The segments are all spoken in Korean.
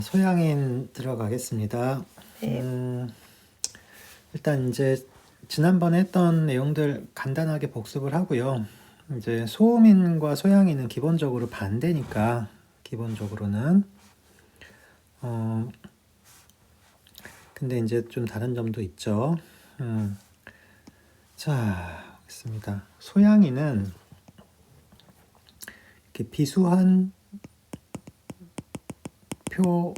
소양인 들어가겠습니다. 네. 일단 이제 지난번에 했던 내용들 간단하게 복습을 하고요. 이제 소음인과 소양인은 기본적으로 반대니까 기본적으로는 근데 이제 좀 다른 점도 있죠. 자, 보겠습니다. 소양인은 이렇게 비수한 표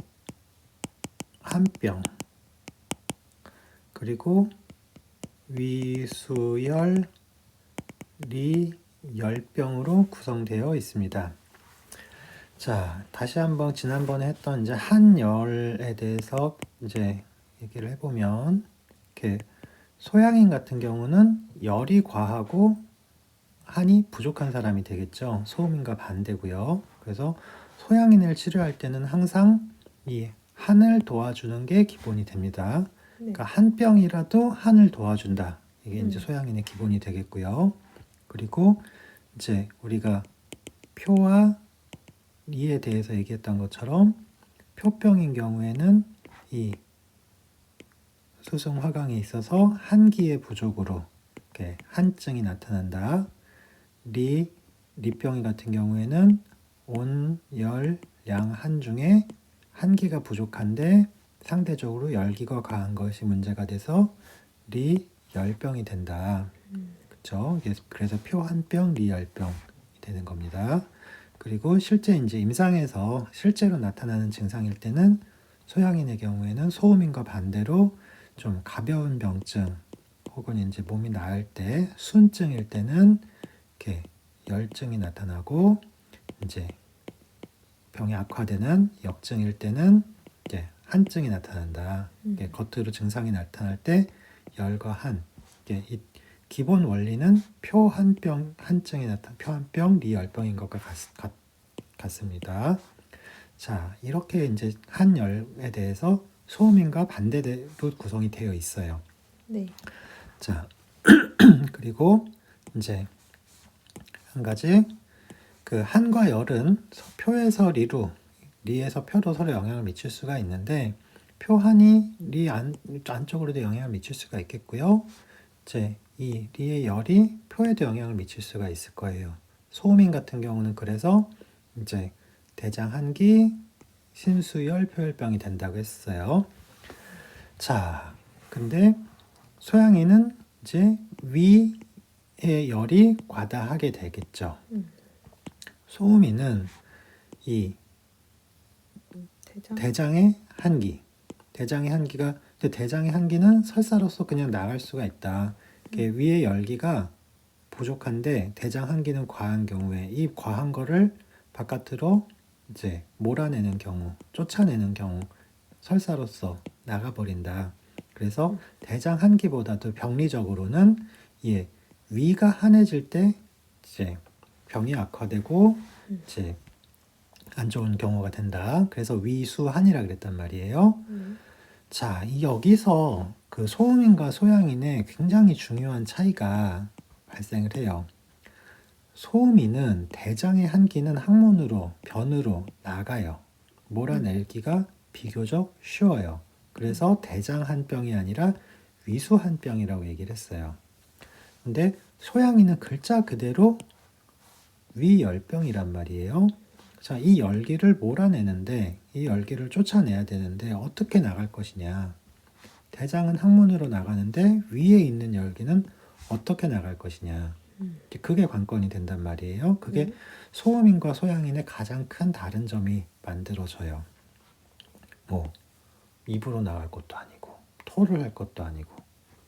한 병 그리고 위수열 리 10병으로 구성되어 있습니다. 자, 다시 한번 지난번에 했던 이제 한열에 대해서 이제 얘기를 해보면, 이렇게 소양인 같은 경우는 열이 과하고 한이 부족한 사람이 되겠죠. 소음인과 반대고요. 그래서 소양인을 치료할 때는 항상 이 한을 도와주는 게 기본이 됩니다. 네. 그러니까 한 병이라도 한을 도와준다. 이게 이제 소양인의 기본이 되겠고요. 그리고 이제 우리가 표와 리에 대해서 얘기했던 것처럼 표병인 경우에는 이 수승 화강에 있어서 한기의 부족으로 이렇게 한증이 나타난다. 리병이 같은 경우에는 온, 열, 양, 한 중에 한기가 부족한데 상대적으로 열기가 강한 것이 문제가 돼서 열병이 된다. 그렇죠? 그래서 표 한 병, 리 열병이 되는 겁니다. 그리고 실제 이제 임상에서 실제로 나타나는 증상일 때는 소양인의 경우에는 소음인과 반대로 좀 가벼운 병증 혹은 이제 몸이 나을 때 순증일 때는 이렇게 열증이 나타나고 이제 병이 악화되는 역증일 때는 이제 한증이 나타난다. 겉으로 증상이 나타날 때 열과 한. 이 기본 원리는 표 한 병 한증이 나타나 표 한 병 리 열병인 것과 같습니다. 자, 이렇게 이제 한열에 대해서 소음인과 반대로 구성이 되어 있어요. 네. 자, 그리고 이제 한 가지 그 한과 열은 표에서 리로, 리에서 표로 서로 영향을 미칠 수가 있는데 표한이 리 안쪽으로도 영향을 미칠 수가 있겠고요. 이제 이 리의 열이 표에도 영향을 미칠 수가 있을 거예요. 소음인 같은 경우는 그래서 이제 대장 한기, 신수열, 표열병이 된다고 했어요. 자, 근데 소양인은 이제 위의 열이 과다하게 되겠죠. 소음인은 이 대장의 한기, 대장의 한기는 설사로서 그냥 나갈 수가 있다. 위의 열기가 부족한데 대장 한기는 과한 경우에 이 과한 거를 바깥으로 이제 몰아내는 경우, 쫓아내는 경우 설사로서 나가버린다. 그래서 대장 한기보다도 병리적으로는 이 위가 한해질 때 이제 병이 악화되고 이제 안 좋은 경우가 된다. 그래서 위수한이라 그랬단 말이에요. 자, 여기서 그 소음인과 소양인의 굉장히 중요한 차이가 발생을 해요. 소음인은 대장의 한기는 항문으로, 변으로 나가요. 몰아내기가 비교적 쉬워요. 그래서 대장 한 병이 아니라 위수 한 병이라고 얘기를 했어요. 근데 소양인은 글자 그대로 위열병이란 말이에요. 자, 이 열기를 몰아내는데, 이 열기를 쫓아내야 되는데 어떻게 나갈 것이냐. 대장은 항문으로 나가는데 위에 있는 열기는 어떻게 나갈 것이냐. 그게 관건이 된단 말이에요. 그게 소음인과 소양인의 가장 큰 다른 점이 만들어져요. 뭐 입으로 나갈 것도 아니고 토를 할 것도 아니고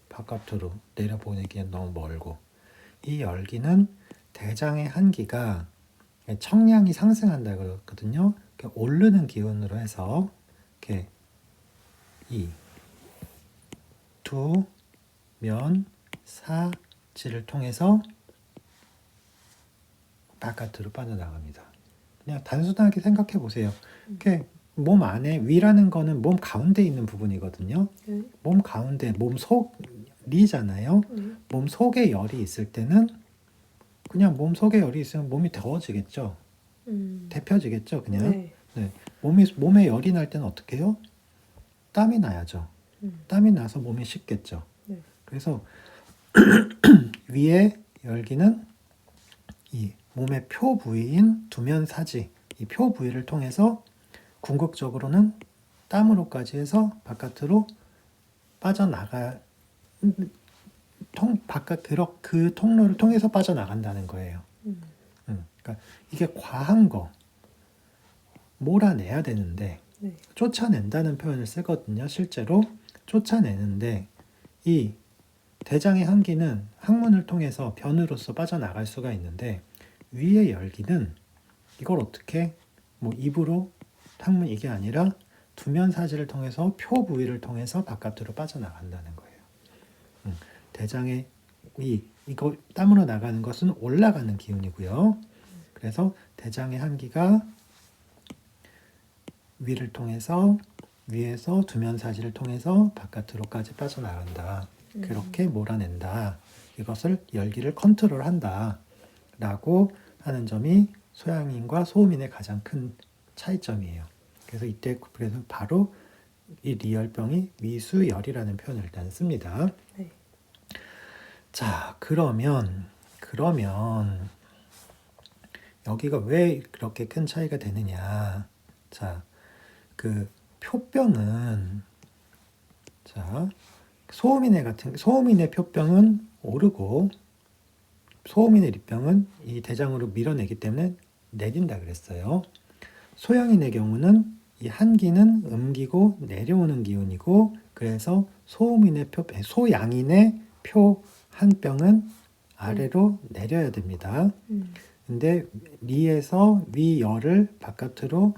바깥으로 내려보내기엔 너무 멀고 이 열기는 대장의 한기가 청량이 상승한다 그러거든요. 오르는 기운으로 해서 이렇게 이 두, 면, 사, 지를 통해서 바깥으로 빠져나갑니다. 그냥 단순하게 생각해 보세요. 이렇게 몸 안에 위라는 거는 몸 가운데 있는 부분이거든요. 몸 가운데, 몸 속이잖아요. 몸 속에 열이 있을 때는 그냥 몸 속에 열이 있으면 몸이 더워지겠죠. 데펴지겠죠, 그냥. 네. 네, 몸에 열이 날 때는 어떻게 해요? 땀이 나야죠. 땀이 나서 몸이 식겠죠. 네. 그래서 위의 열기는 이 몸의 표 부위인 두면사지, 이 표 부위를 통해서 궁극적으로는 땀으로까지 해서 바깥으로 빠져나가 그 통로를 통해서 빠져나간다는 거예요. 그러니까 이게 과한 거 몰아내야 되는데 네. 쫓아낸다는 표현을 쓰거든요. 실제로 쫓아내는데 이 대장의 한기는 항문을 통해서 변으로서 빠져나갈 수가 있는데 위의 열기는 이걸 어떻게 뭐 입으로 항문 이게 아니라 두면사지를 통해서 표 부위를 통해서 바깥으로 빠져나간다는 거예요. 대장의 이거 땀으로 나가는 것은 올라가는 기운이고요. 그래서 대장의 한기가 위를 통해서 위에서 두면사지를 통해서 바깥으로까지 빠져나간다. 그렇게 몰아낸다. 이것을 열기를 컨트롤한다. 라고 하는 점이 소양인과 소음인의 가장 큰 차이점이에요. 그래서 그래서 바로 이 리열병이 위수열이라는 표현을 일단 씁니다. 네. 자, 그러면 여기가 왜 그렇게 큰 차이가 되느냐? 자, 그 표병은 소음인의 표병은 오르고 소음인의 리병은 이 대장으로 밀어내기 때문에 내린다 그랬어요. 소양인의 경우는 이 한기는 음기고 내려오는 기운이고 그래서 소양인의 표 한 병은 아래로 내려야 됩니다. 근데 리에서 위열을 바깥으로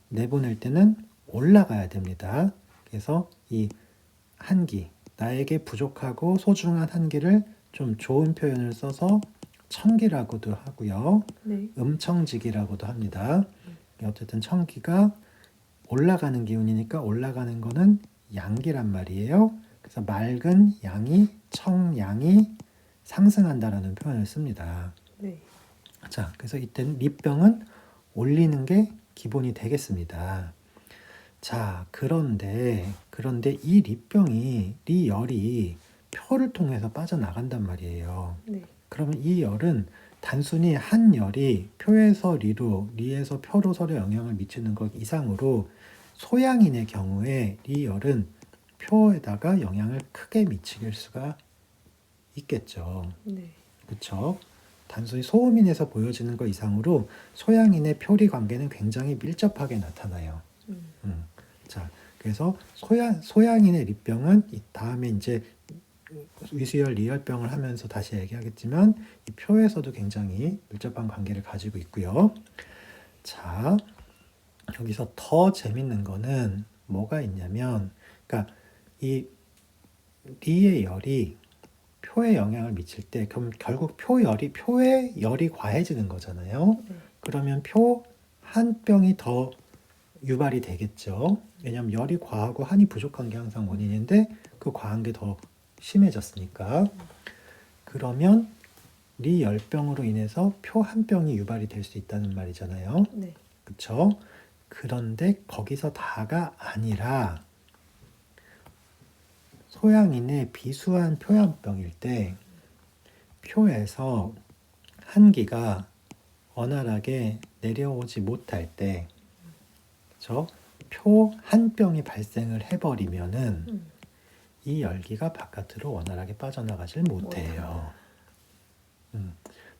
내보낼 때는 올라가야 됩니다. 그래서 이 한기, 나에게 부족하고 소중한 한기를 좀 좋은 표현을 써서 청기라고도 하고요. 네. 음청직이라고도 합니다. 어쨌든 청기가 올라가는 기운이니까 올라가는 거는 양기란 말이에요. 그래서 맑은 양이, 청양이 상승한다라는 표현을 씁니다. 네. 자, 그래서 이때는 리병은 올리는 게 기본이 되겠습니다. 자, 그런데 이 리열이 표를 통해서 빠져나간단 말이에요. 네. 그러면 이 열은 단순히 한 열이 표에서 리로, 리에서 표로 서로 영향을 미치는 것 이상으로 소양인의 경우에 이 열은 표에다가 영향을 크게 미칠 수가 있겠죠. 네. 그렇죠? 단순히 소음인에서 보여지는 것 이상으로 소양인의 표리 관계는 굉장히 밀접하게 나타나요. 자, 그래서 소양인의 리병은 이 다음에 이제 위수열, 리열병을 하면서 다시 얘기하겠지만 이 표에서도 굉장히 밀접한 관계를 가지고 있고요. 자, 여기서 더 재밌는 거는 뭐가 있냐면, 그러니까 이 리의 열이 표에 영향을 미칠 때 그럼 결국 표에 열이 과해지는 거잖아요. 네. 그러면 표 한 병이 더 유발이 되겠죠. 왜냐하면 열이 과하고 한이 부족한 게 항상 원인인데 그 과한 게 더 심해졌으니까. 그러면 리열병으로 인해서 표 한 병이 유발이 될 수 있다는 말이잖아요. 네. 그렇죠? 그런데 거기서 다가 아니라 소양인의 비수한 표현병일 때 표에서 한기가 원활하게 내려오지 못할 때 표 한 병이 발생을 해버리면은 이 열기가 바깥으로 원활하게 빠져나가질 못해요.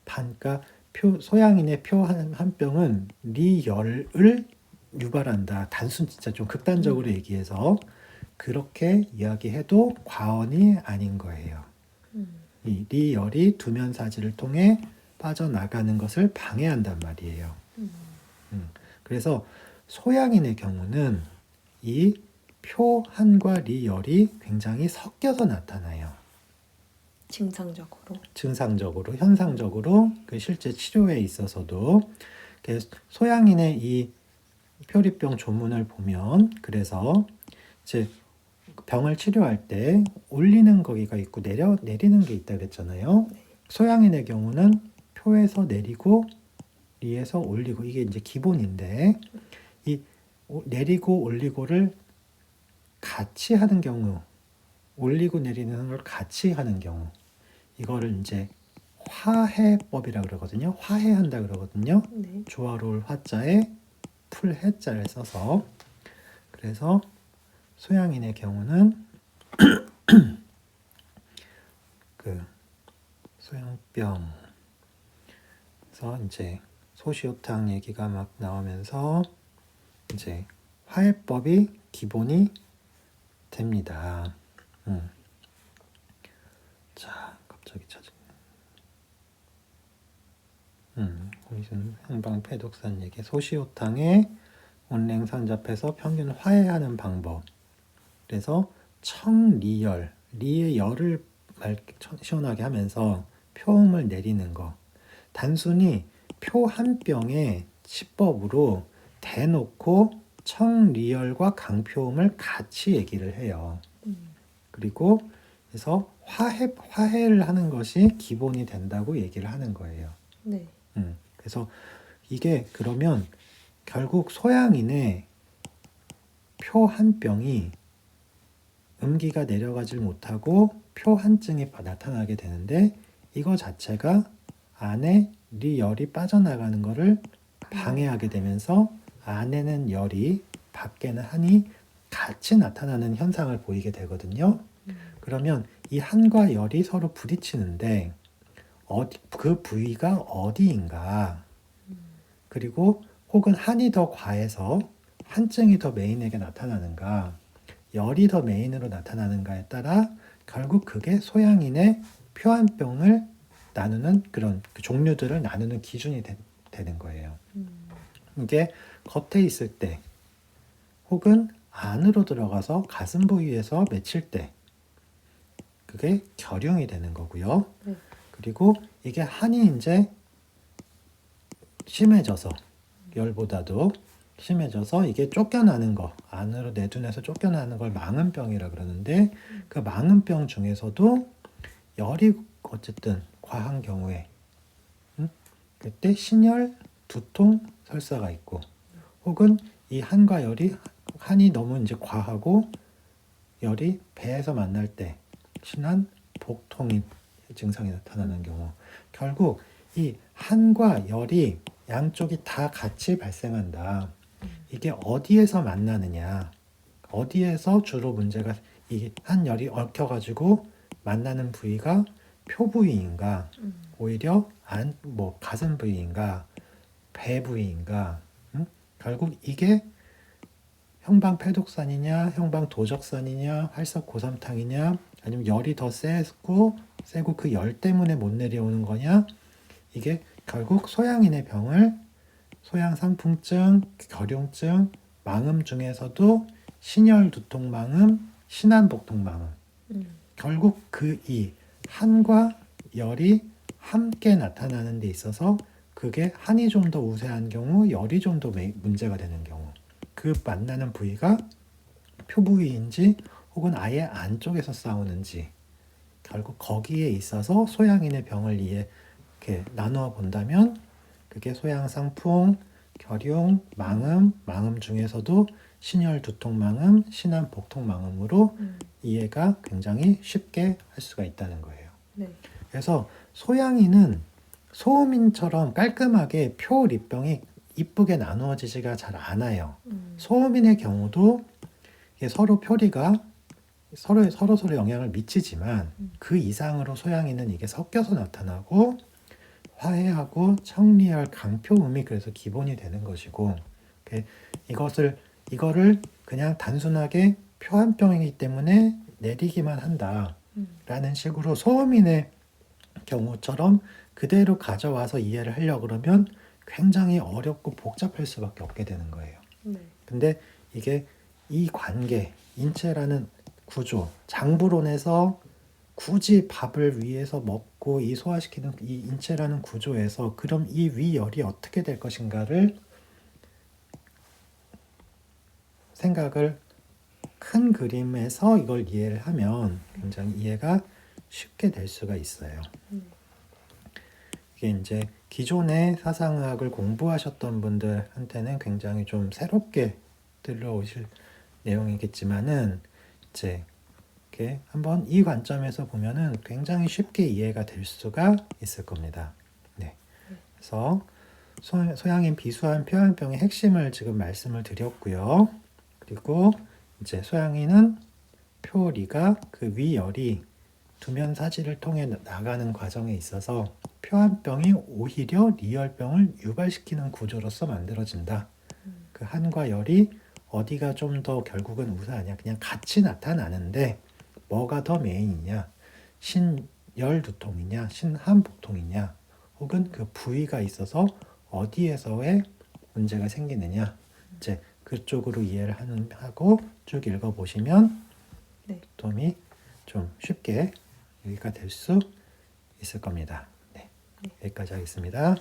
그러니까 소양인의 표 한 병은 리열을 유발한다. 단순 진짜 좀 극단적으로 얘기해서 그렇게 이야기해도 과언이 아닌 거예요. 이 리열이 두면사지를 통해 빠져나가는 것을 방해한단 말이에요. 그래서 소양인의 경우는 이 표한과 리열이 굉장히 섞여서 나타나요. 증상적으로, 현상적으로 그 실제 치료에 있어서도 소양인의 이 표리병 조문을 보면 그래서 이제 병을 치료할 때 올리는 거기가 있고 내리는 게 있다 그랬잖아요. 소양인의 경우는 표에서 내리고 리에서 올리고 이게 이제 기본인데 이 내리고 올리고를 같이 하는 경우, 올리고 내리는 걸 같이 하는 경우, 이거를 이제 화해법이라 그러거든요. 화해한다 그러거든요. 네. 조화로울 화자에 풀해자를 써서. 그래서 소양인의 경우는 그 소양병 그래서 이제 소시오탕 얘기가 막 나오면서 이제 화해법이 기본이 됩니다. 자, 갑자기 찾은. 거기서는 행방패독산 얘기. 소시오탕의 온랭상잡해서 평균 화해하는 방법. 그래서 청리열, 리의 열을 시원하게 하면서 표음을 내리는 거. 단순히 표 한 병에 치법으로 대놓고 청리열과 강표음을 같이 얘기를 해요. 그리고 그래서 화해를 하는 것이 기본이 된다고 얘기를 하는 거예요. 네. 그래서 이게 그러면 결국 소양인의 표 한 병이 음기가 내려가질 못하고 표 한 증이 나타나게 되는데 이거 자체가 안에 열이 빠져나가는 것을 방해하게 되면서 안에는 열이 밖에는 한이 같이 나타나는 현상을 보이게 되거든요. 그러면 이 한과 열이 서로 부딪히는데 그 부위가 어디인가, 그리고 혹은 한이 더 과해서 한증이 더 메인에게 나타나는가, 열이 더 메인으로 나타나는가에 따라 결국 그게 소양인의 표한병을 나누는 그런 종류들을 나누는 기준이 되는 거예요. 이게 겉에 있을 때 혹은 안으로 들어가서 가슴 부위에서 맺힐 때 그게 결흉이 되는 거고요. 네. 그리고 이게 한이 이제 심해져서 열보다도 심해져서 이게 쫓겨나는 거, 안으로 내둔해서 쫓겨나는 걸 망은병이라 그러는데 그 망은병 중에서도 열이 어쨌든 과한 경우에 그때 신열, 두통, 설사가 있고, 혹은 이 한과 열이 한이 너무 이제 과하고 열이 배에서 만날 때 신한 복통이 증상이 나타나는 경우, 결국 이 한과 열이 양쪽이 다 같이 발생한다. 이게 어디에서 만나느냐, 어디에서 주로 문제가 이 한 열이 얽혀가지고 만나는 부위가 표 부위인가, 오히려 가슴 부위인가, 배 부위인가, 결국 이게 형방패독산이냐, 형방도적산이냐, 활석고삼탕이냐, 아니면 열이 더 세고 그 열 때문에 못 내려오는 거냐, 이게 결국 소양인의 병을 소양상풍증, 결흉증, 망음 중에서도 신열두통망음, 신한복통망음, 결국 그 이 한과 열이 함께 나타나는 데 있어서 그게 한이 좀 더 우세한 경우, 열이 좀 더 문제가 되는 경우, 그 만나는 부위가 표부위인지 혹은 아예 안쪽에서 싸우는지, 결국 거기에 있어서 소양인의 병을 이렇게 나누어 본다면 그게 소양상풍, 결흉, 망음 중에서도 신열 두통망음, 신한 복통망음으로 이해가 굉장히 쉽게 할 수가 있다는 거예요. 네. 그래서 소양인은 소음인처럼 깔끔하게 표 립병이 이쁘게 나누어지지가 잘 않아요. 소음인의 경우도 이게 서로 표리가 서로 영향을 미치지만 그 이상으로 소양인은 이게 섞여서 나타나고 화해하고 청리열 강표음이 그래서 기본이 되는 것이고, 이거를 그냥 단순하게 표 한 병이기 때문에 내리기만 한다라는 식으로 소음인의 경우처럼 그대로 가져와서 이해를 하려고 그러면 굉장히 어렵고 복잡할 수밖에 없게 되는 거예요. 네. 근데 이게 이 관계, 인체라는 구조, 장부론에서 굳이 밥을 위에서 먹고 이 소화시키는 이 인체라는 구조에서 그럼 이 위열이 어떻게 될 것인가를 생각을 큰 그림에서 이걸 이해를 하면 굉장히 이해가 쉽게 될 수가 있어요. 이게 이제 기존의 사상의학을 공부하셨던 분들한테는 굉장히 좀 새롭게 들어오실 내용이겠지만은 이제 이렇게 한번 이 관점에서 보면은 굉장히 쉽게 이해가 될 수가 있을 겁니다. 네. 그래서 소양인 비수한 표현병의 핵심을 지금 말씀을 드렸고요. 그리고 이제 소양인은 표리가 그 위열이 두면 사지를 통해 나가는 과정에 있어서 표한병이 오히려 리열병을 유발시키는 구조로서 만들어진다. 그 한과 열이 어디가 좀 더 결국은 우사하냐, 그냥 같이 나타나는데 뭐가 더 메인이냐, 신열 두통이냐, 신한복통이냐, 혹은 그 부위가 있어서 어디에서의 문제가 생기느냐, 이제 그쪽으로 이해를 하고 쭉 읽어보시면 네. 도움이 좀 쉽게 이해가 될 수 있을 겁니다. 네, 네. 여기까지 하겠습니다.